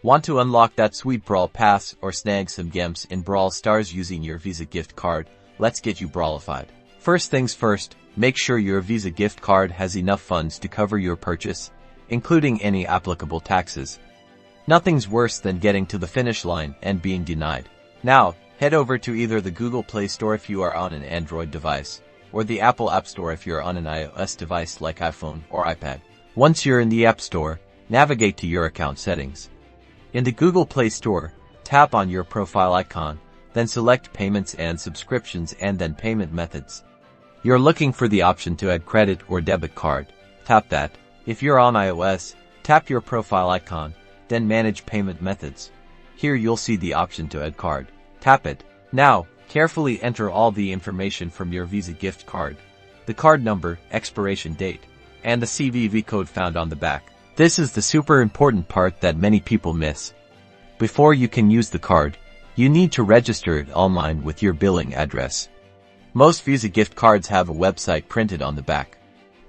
Want to unlock that sweet Brawl Pass or snag some gems in Brawl Stars using your Visa gift card? Let's get you Brawlified. First things first, make sure your Visa gift card has enough funds to cover your purchase, including any applicable taxes. Nothing's worse than getting to the finish line and being denied. Now, head over to either the Google Play Store if you are on an Android device, or the Apple App Store if you're on an iOS device like iPhone or iPad. Once you're in the App Store, navigate to your account settings. In the Google Play Store, tap on your profile icon, then select Payments and Subscriptions and then Payment Methods. You're looking for the option to add credit or debit card. Tap that. If you're on iOS, tap your profile icon, then Manage Payment Methods. Here you'll see the option to add card. Tap it. Now, carefully enter all the information from your Visa gift card, the card number, expiration date, and the CVV code found on the back. This is the super important part that many people miss. Before you can use the card, you need to register it online with your billing address. Most Visa gift cards have a website printed on the back.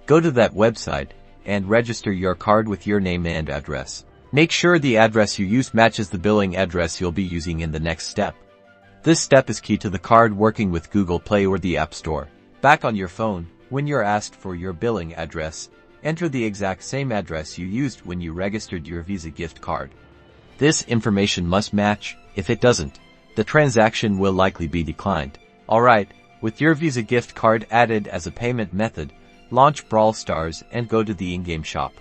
Go to that website and register your card with your name and address. Make sure the address you use matches the billing address you'll be using in the next step. This step is key to the card working with Google Play or the App Store. Back on your phone, when you're asked for your billing address, enter the exact same address you used when you registered your Visa gift card. This information must match. If it doesn't, the transaction will likely be declined. Alright, with your Visa gift card added as a payment method, launch Brawl Stars and go to the in-game shop.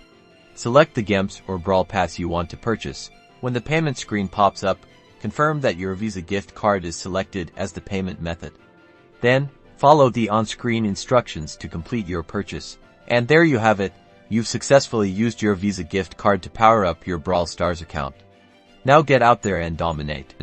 Select the gems or Brawl Pass you want to purchase. When the payment screen pops up, confirm that your Visa gift card is selected as the payment method. Then, follow the on-screen instructions to complete your purchase. And there you have it, you've successfully used your Visa gift card to power up your Brawl Stars account. Now get out there and dominate.